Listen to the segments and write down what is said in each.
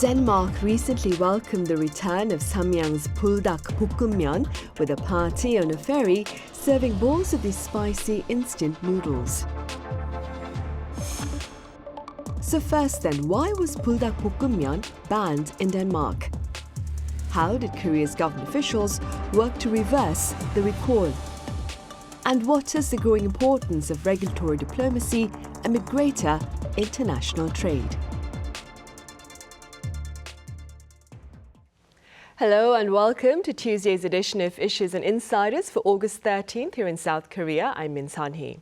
Denmark recently welcomed the return of Samyang's Buldak with a party on a ferry serving bowls of these spicy instant noodles. So first then, why was Buldak banned in Denmark? How did Korea's government officials work to reverse the recall? And what is the growing importance of regulatory diplomacy amid greater international trade? Hello and welcome to Tuesday's edition of Issues and Insiders for August 13th here in South Korea. I'm Min Sunhee.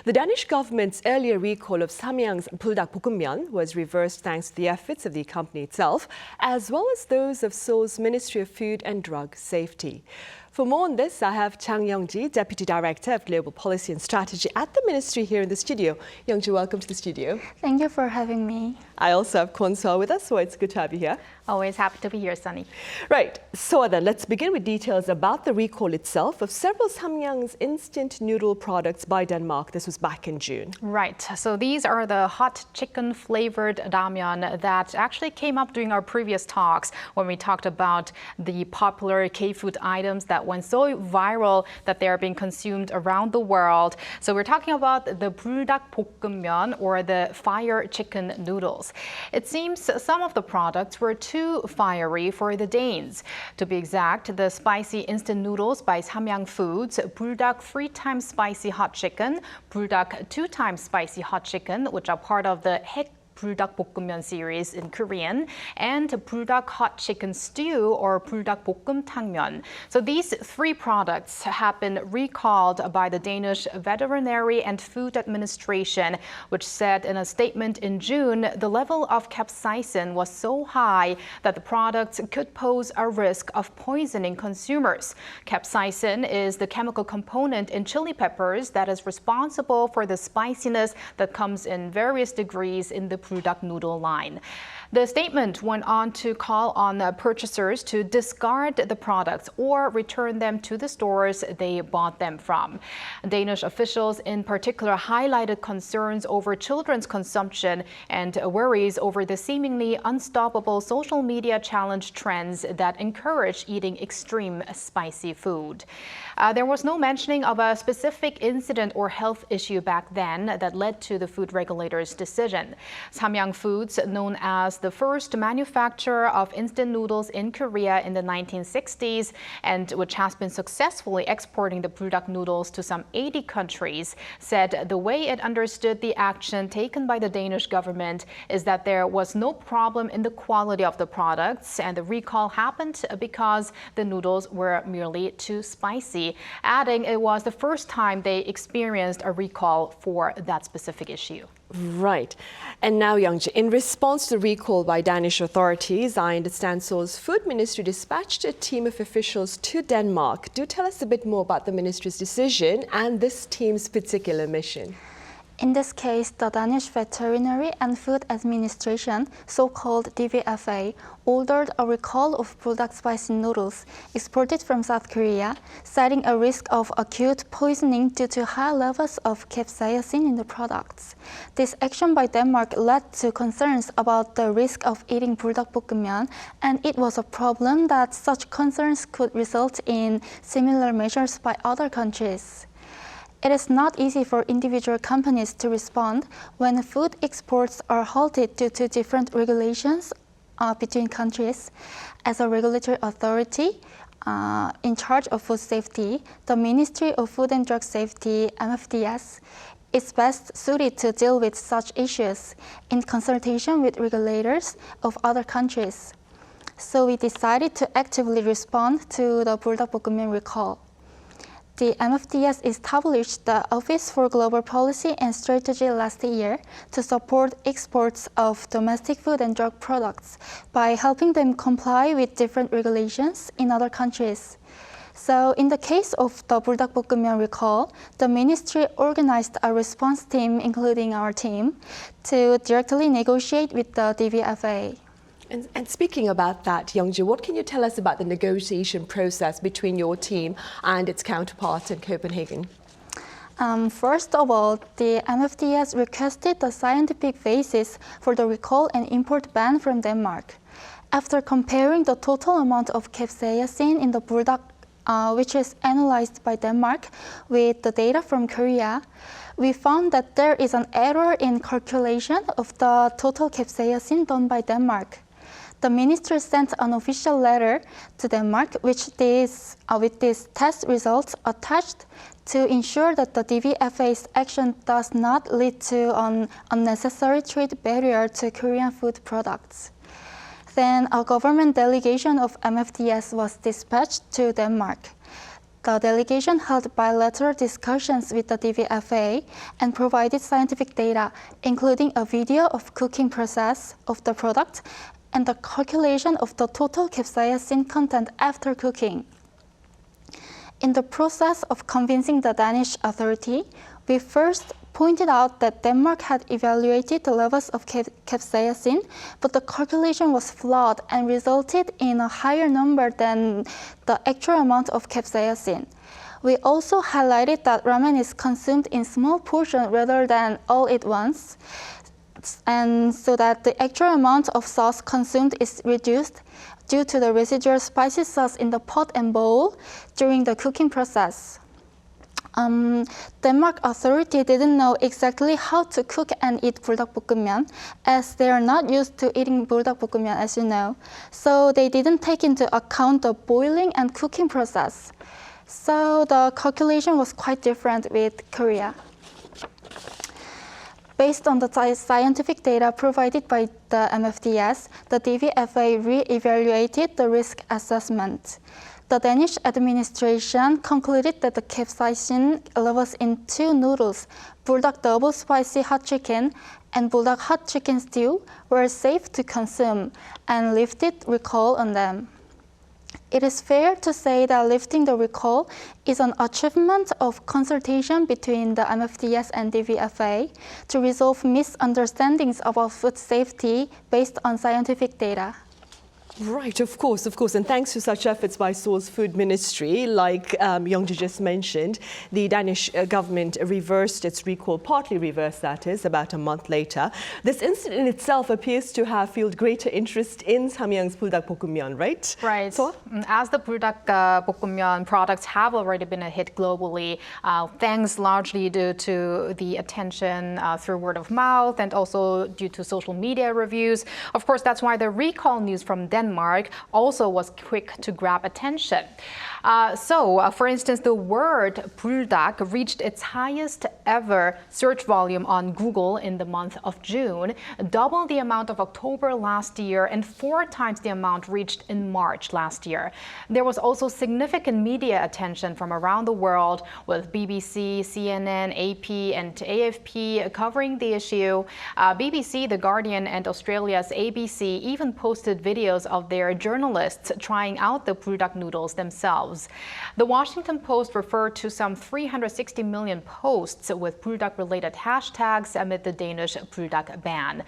The Danish government's earlier recall of Samyang's Buldak was reversed thanks to the efforts of the company itself, as well as those of Seoul's Ministry of Food and Drug Safety. For more on this, I have Chang Youngzi, Deputy Director of Global Policy and Strategy at the Ministry here in the studio. Youngzi, welcome to the studio. Thank you for having me. I also have Kwon Soa with us, so it's good to have you here. Always happy to be here, Sunny. Right, so then let's begin with details about the recall itself of several Samyang's instant noodle products by Denmark. This was back in June. Right, so these are the hot chicken flavored ramyeon that actually came up during our previous talks when we talked about the popular K-food items that went so viral that they are being consumed around the world. So we're talking about the 불닭볶음면 or the fire chicken noodles. It seems some of the products were too fiery for the Danes. To be exact, the spicy instant noodles by Samyang Foods, Buldak 3x spicy hot chicken, Buldak 2x spicy hot chicken, which are part of the 불닭볶음면 series in Korean, and Buldak hot chicken stew or 불닭볶음탕면. So these three products have been recalled by the Danish Veterinary and Food Administration, which said in a statement in June the level of capsaicin was so high that the products could pose a risk of poisoning consumers. Capsaicin is the chemical component in chili peppers that is responsible for the spiciness that comes in various degrees in the Buldak noodle line. The statement went on to call on purchasers to discard the products or return them to the stores they bought them from. Danish officials in particular highlighted concerns over children's consumption and worries over the seemingly unstoppable social media challenge trends that encourage eating extreme spicy food. There was no mentioning of a specific incident or health issue back then that led to the food regulator's decision. Samyang Foods, known as the first manufacturer of instant noodles in Korea in the 1960s, and which has been successfully exporting the Buldak noodles to some 80 countries, said the way it understood the action taken by the Danish government is that there was no problem in the quality of the products, and the recall happened because the noodles were merely too spicy, adding it was the first time they experienced a recall for that specific issue. Right. And now, Youngji, in response to the recall by Danish authorities, I understand Seoul's food ministry dispatched a team of officials to Denmark. Do tell us a bit more about the ministry's decision and this team's particular mission. In this case, the Danish Veterinary and Food Administration, so-called DVFA, ordered a recall of Buldak spicy noodles exported from South Korea, citing a risk of acute poisoning due to high levels of capsaicin in the products. This action by Denmark led to concerns about the risk of eating 불닭볶음면, and it was a problem that such concerns could result in similar measures by other countries. It is not easy for individual companies to respond when food exports are halted due to different regulations between countries. As a regulatory authority in charge of food safety, the Ministry of Food and Drug Safety, MFDS, is best suited to deal with such issues in consultation with regulators of other countries. So we decided to actively respond to the 불닭볶음면 recall. The MFDS established the Office for Global Policy and Strategy last year to support exports of domestic food and drug products by helping them comply with different regulations in other countries. So in the case of the 불닭볶음면 recall, the ministry organized a response team, including our team, to directly negotiate with the DVFA. And speaking about that, Youngji, what can you tell us about the negotiation process between your team and its counterparts in Copenhagen? First of all, the MFDS requested the scientific basis for the recall and import ban from Denmark. After comparing the total amount of capsaicin in the Buldak, which is analyzed by Denmark, with the data from Korea, we found that there is an error in calculation of the total capsaicin done by Denmark. The ministry sent an official letter to Denmark, with these test results attached, to ensure that the DVFA's action does not lead to an unnecessary trade barrier to Korean food products. Then a government delegation of MFDS was dispatched to Denmark. The delegation held bilateral discussions with the DVFA and provided scientific data, including a video of cooking process of the product and the calculation of the total capsaicin content after cooking. In the process of convincing the Danish authority, we first pointed out that Denmark had evaluated the levels of capsaicin, but the calculation was flawed and resulted in a higher number than the actual amount of capsaicin. We also highlighted that ramen is consumed in small portions rather than all at once, and so that the actual amount of sauce consumed is reduced due to the residual spicy sauce in the pot and bowl during the cooking process. Denmark authority didn't know exactly how to cook and eat 불닭볶음면, as they are not used to eating 불닭볶음면, as you know. So they didn't take into account the boiling and cooking process. So the calculation was quite different with Korea. Based on the scientific data provided by the MFDS, the DVFA re-evaluated the risk assessment. The Danish administration concluded that the capsaicin levels in two noodles, Buldak double spicy hot chicken and Buldak hot chicken stew, were safe to consume and lifted recall on them. It is fair to say that lifting the recall is an achievement of consultation between the MFDS and DVFA to resolve misunderstandings about food safety based on scientific data. Right, of course. And thanks to such efforts by Seoul's food ministry, like Youngzi just mentioned, the Danish government reversed its recall, partly reversed that is, about a month later. This incident in itself appears to have fueled greater interest in Samyang's 불닭볶음면, right? Right. So, as the 불닭볶음면 products have already been a hit globally, thanks largely due to the attention through word of mouth and also due to social media reviews. Of course, that's why the recall news from Denmark also was quick to grab attention. For instance, the word Buldak reached its highest ever search volume on Google in the month of June, double the amount of October last year and 4 times the amount reached in March last year. There was also significant media attention from around the world, with BBC, CNN, AP, and AFP covering the issue. BBC, The Guardian, and Australia's ABC even posted videos of their journalists trying out the Buldak noodles themselves. The Washington Post referred to some 360 million posts with Buldak-related hashtags amid the Danish Buldak ban.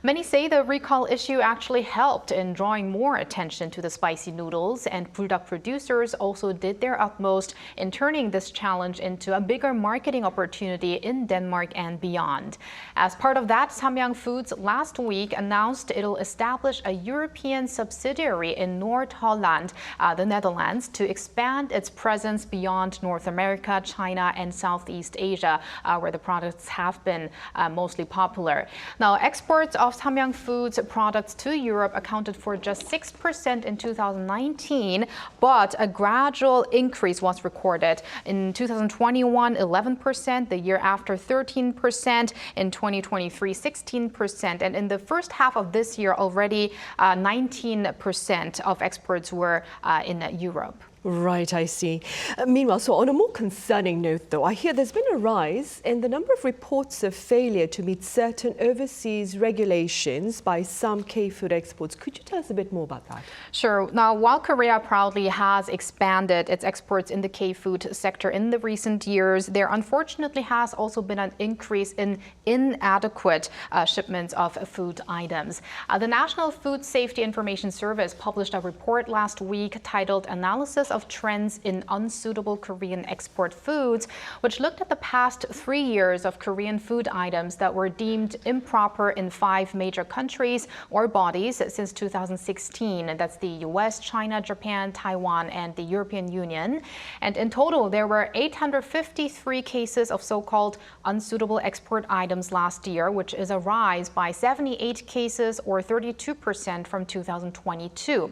Many say the recall issue actually helped in drawing more attention to the spicy noodles, and Buldak producers also did their utmost in turning this challenge into a bigger marketing opportunity in Denmark and beyond. As part of that, Samyang Foods last week announced it'll establish a European subsidiary in Noord-Holland, the Netherlands, to expand its presence beyond North America, China, and Southeast Asia, where the products have been mostly popular. Now, exports of Samyang Foods products to Europe accounted for just 6% in 2019, but a gradual increase was recorded. In 2021, 11%, the year after 13%, in 2023, 16%, and in the first half of this year already 19% of exports were in Europe. Right, I see. Meanwhile, so on a more concerning note, though, I hear there's been a rise in the number of reports of failure to meet certain overseas regulations by some K-food exports. Could you tell us a bit more about that? Sure. Now, while Korea proudly has expanded its exports in the K-food sector in the recent years, there unfortunately has also been an increase in inadequate shipments of food items. The National Food Safety Information Service published a report last week titled Analysis analysis of trends in unsuitable Korean export foods, which looked at the past 3 years of Korean food items that were deemed improper in 5 major countries or bodies since 2016. That's the US, China, Japan, Taiwan, and the European Union. And in total, there were 853 cases of so-called unsuitable export items last year, which is a rise by 78 cases or 32% from 2022.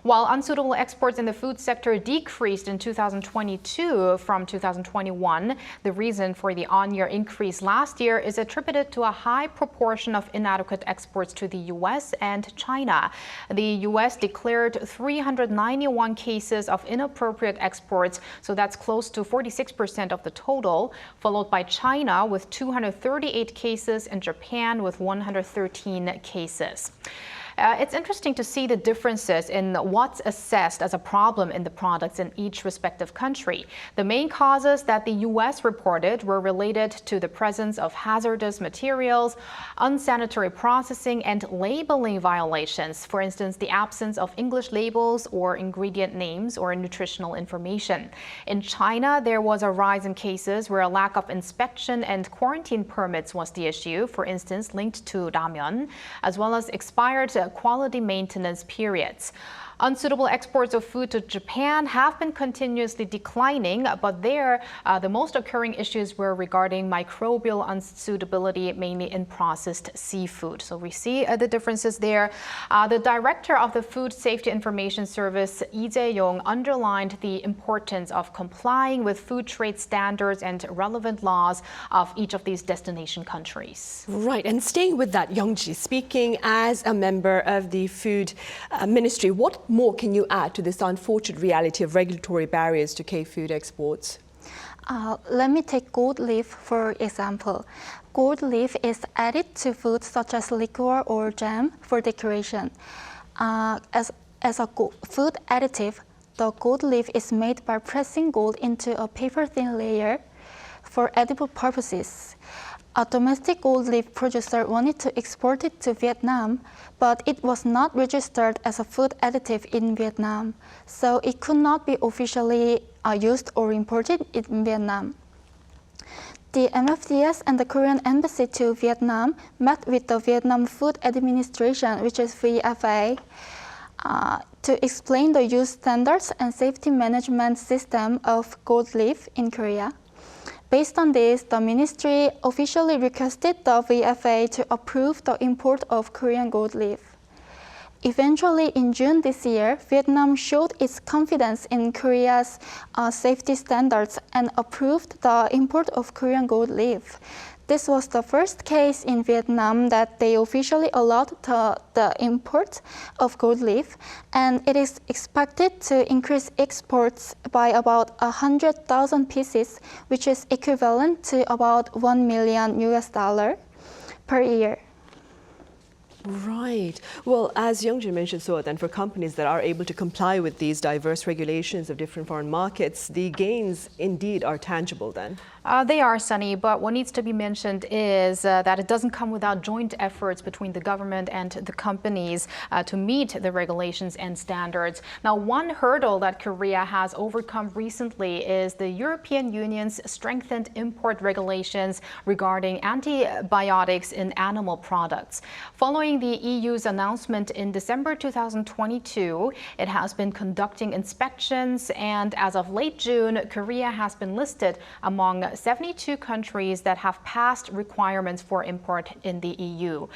While unsuitable exports in the food sector decreased in 2022 from 2021, the reason for the on-year increase last year is attributed to a high proportion of inadequate exports to the US and China. The US declared 391 cases of inappropriate exports, so that's close to 46% of the total, followed by China with 238 cases and Japan with 113 cases. It's interesting to see the differences in what's assessed as a problem in the products in each respective country. The main causes that the US reported were related to the presence of hazardous materials, unsanitary processing, and labeling violations. For instance, the absence of English labels or ingredient names or nutritional information. In China, there was a rise in cases where a lack of inspection and quarantine permits was the issue, for instance, linked to ramyeon, as well as expired quality maintenance periods. Unsuitable exports of food to Japan have been continuously declining, but there, the most occurring issues were regarding microbial unsuitability, mainly in processed seafood. So we see the differences there. The director of the Food Safety Information Service, Lee Jae-yong, underlined the importance of complying with food trade standards and relevant laws of each of these destination countries. Right, and staying with that, Youngzi, speaking as a member of the Food Ministry, what more can you add to this unfortunate reality of regulatory barriers to K-food exports? Let me take gold leaf for example. Gold leaf is added to foods such as liquor or jam for decoration. As a food additive, the gold leaf is made by pressing gold into a paper-thin layer for edible purposes. A domestic gold leaf producer wanted to export it to Vietnam, but it was not registered as a food additive in Vietnam, so it could not be officially used or imported in Vietnam. The MFDS and the Korean Embassy to Vietnam met with the Vietnam Food Administration, which is VFA, to explain the use standards and safety management system of gold leaf in Korea. Based on this, the ministry officially requested the VFA to approve the import of Korean gold leaf. Eventually, in June this year, Vietnam showed its confidence in Korea's safety standards and approved the import of Korean gold leaf. This was the first case in Vietnam that they officially allowed the import of gold leaf, and it is expected to increase exports by about 100,000 pieces, which is equivalent to about $1 million per year. Right. Well, as Youngji mentioned, so then for companies that are able to comply with these diverse regulations of different foreign markets, the gains indeed are tangible then. They are, Sunny, but what needs to be mentioned is that it doesn't come without joint efforts between the government and the companies to meet the regulations and standards. Now, one hurdle that Korea has overcome recently is the European Union's strengthened import regulations regarding antibiotics in animal products. Following the EU's announcement in December 2022, it has been conducting inspections, and as of late June, Korea has been listed among 72 countries that have passed requirements for import in the EU.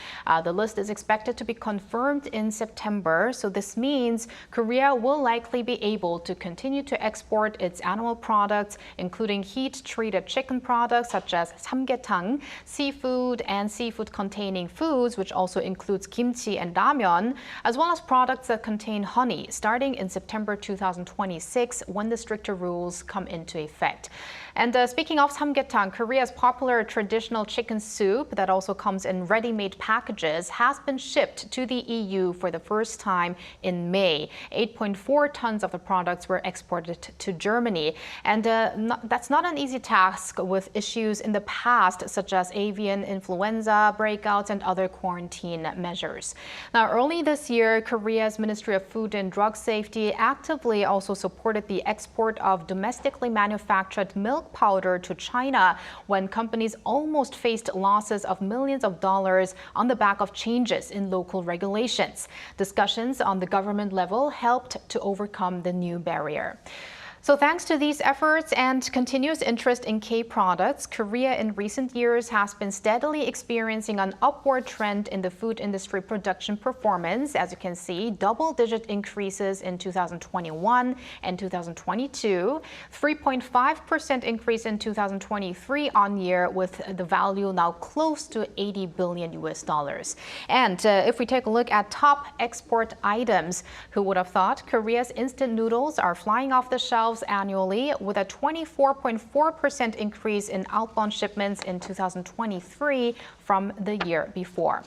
The list is expected to be confirmed in September, so this means Korea will likely be able to continue to export its animal products, including heat-treated chicken products such as samgyetang, seafood and seafood-containing foods, which also includes kimchi and ramyeon, as well as products that contain honey, starting in September 2026 when the stricter rules come into effect. And speaking off samgyetang, Korea's popular traditional chicken soup that also comes in ready-made packages, has been shipped to the EU for the first time in May. 8.4 tons of the products were exported to Germany. And that's not an easy task with issues in the past, such as avian influenza breakouts and other quarantine measures. Now, early this year, Korea's Ministry of Food and Drug Safety actively also supported the export of domestically manufactured milk powder to China when companies almost faced losses of millions of dollars on the back of changes in local regulations. Discussions on the government level helped to overcome the new barrier. So thanks to these efforts and continuous interest in K-products, Korea in recent years has been steadily experiencing an upward trend in the food industry production performance. As you can see, double-digit increases in 2021 and 2022, 3.5% increase in 2023 on year, with the value now close to $80 billion. And if we take a look at top export items, who would have thought Korea's instant noodles are flying off the shelves annually, with a 24.4% increase in outbound shipments in 2023 from the year before.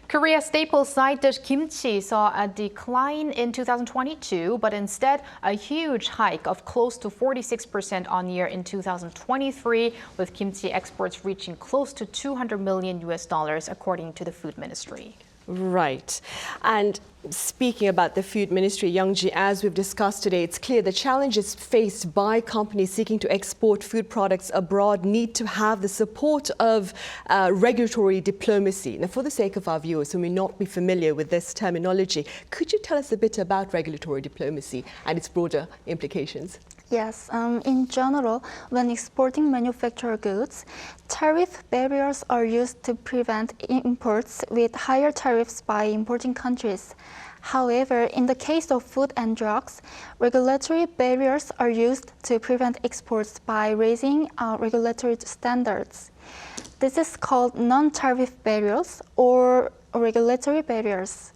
Korea's staple side dish kimchi saw a decline in 2022, but instead a huge hike of close to 46% on year in 2023, with kimchi exports reaching close to $200 million according to the Food Ministry. Right. And speaking about the Food Ministry, Youngzi, as we've discussed today, it's clear the challenges faced by companies seeking to export food products abroad need to have the support of regulatory diplomacy. Now, for the sake of our viewers who may not be familiar with this terminology, could you tell us a bit about regulatory diplomacy and its broader implications? Yes, in general, when exporting manufactured goods, tariff barriers are used to prevent imports with higher tariffs by importing countries. However, in the case of food and drugs, regulatory barriers are used to prevent exports by raising regulatory standards. This is called non-tariff barriers or regulatory barriers.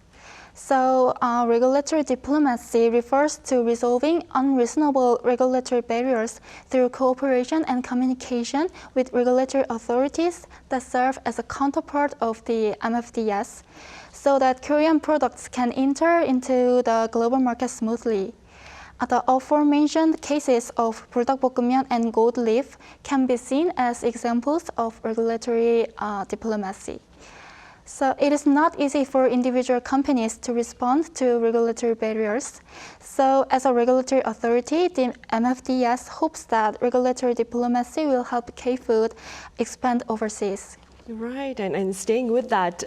So, regulatory diplomacy refers to resolving unreasonable regulatory barriers through cooperation and communication with regulatory authorities that serve as a counterpart of the MFDS, so that Korean products can enter into the global market smoothly. The aforementioned cases of 불닭볶음면 and gold leaf can be seen as examples of regulatory diplomacy. So it is not easy for individual companies to respond to regulatory barriers. So as a regulatory authority, the MFDS hopes that regulatory diplomacy will help K-food expand overseas. Right, and staying with that,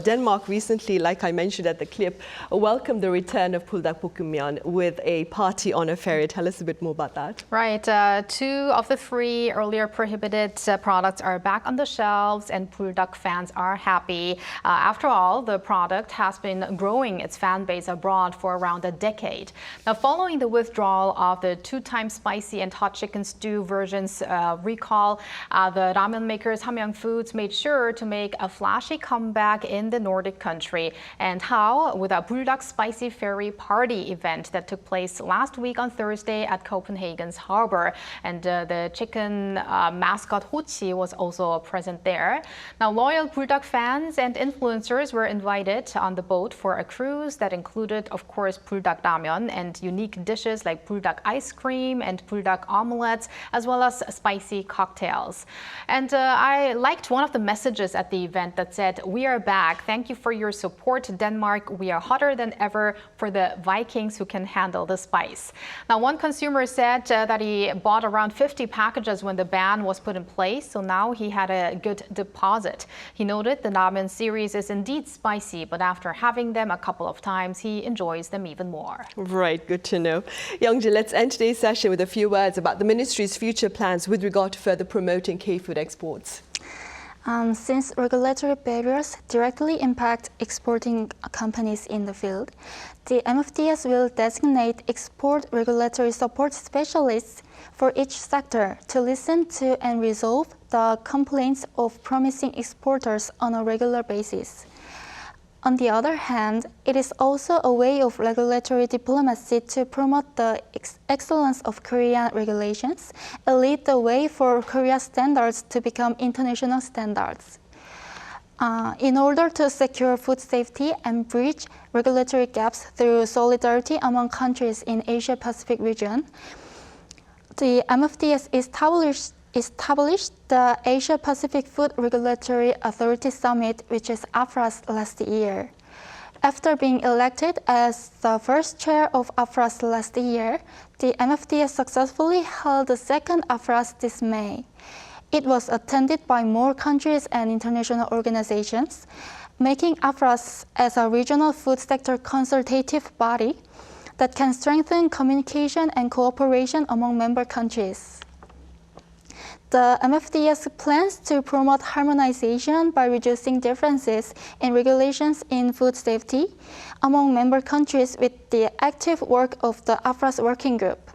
Denmark recently, like I mentioned at the clip, welcomed the return of 불닭볶음면 with a party on a ferry. Tell us a bit more about that. Right, 2 of the 3 earlier prohibited products are back on the shelves, and Buldak fans are happy. After all, the product has been growing its fan base abroad for around a decade. Now, following the withdrawal of the 2-time spicy and hot chicken stew versions recall, the ramen makers Samyang Foods made sure to make a flashy comeback in the Nordic country. And how? With a Buldak Spicy Ferry Party event that took place last week on Thursday at Copenhagen's harbor. And the chicken mascot Hochi was also present there. Now, loyal Buldak fans and influencers were invited on the boat for a cruise that included, of course, Buldak ramyeon and unique dishes like Buldak ice cream and Buldak omelets, as well as spicy cocktails. And I liked one of the messages at the event that said, "We are back. Thank you for your support, Denmark. We are hotter than ever for the Vikings who can handle the spice." Now, one consumer said that he bought around 50 packages when the ban was put in place, so now he had a good deposit. He noted the ramen series is indeed spicy, but after having them a couple of times, he enjoys them even more. Right, good to know. Youngji, let's end today's session with a few words about the ministry's future plans with regard to further promoting K-food exports. Since regulatory barriers directly impact exporting companies in the field, the MFDS will designate export regulatory support specialists for each sector to listen to and resolve the complaints of promising exporters on a regular basis. On the other hand, it is also a way of regulatory diplomacy to promote the excellence of Korean regulations and lead the way for Korea's standards to become international standards. In order to secure food safety and bridge regulatory gaps through solidarity among countries in Asia-Pacific region, the MFDS established the Asia-Pacific Food Regulatory Authority Summit, which is AFRAS, last year. After being elected as the first chair of AFRAS last year, the MFDS successfully held the second AFRAS this May. It was attended by more countries and international organizations, making AFRAS as a regional food sector consultative body that can strengthen communication and cooperation among member countries. The MFDS plans to promote harmonization by reducing differences in regulations in food safety among member countries with the active work of the AFRAS working group.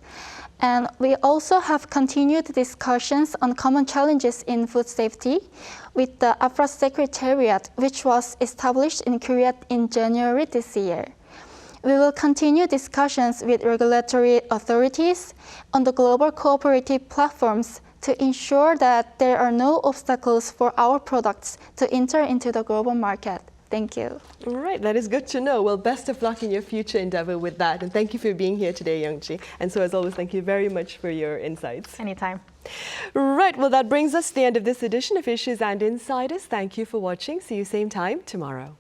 And we also have continued discussions on common challenges in food safety with the AFRAS Secretariat, which was established in Korea in January this year. We will continue discussions with regulatory authorities on the global cooperative platforms to ensure that there are no obstacles for our products to enter into the global market. Thank you. All right, that is good to know. Well, best of luck in your future endeavor with that. And thank you for being here today, Youngzi. And so as always, thank you very much for your insights. Anytime. Right, well, that brings us to the end of this edition of Issues and Insiders. Thank you for watching. See you same time tomorrow.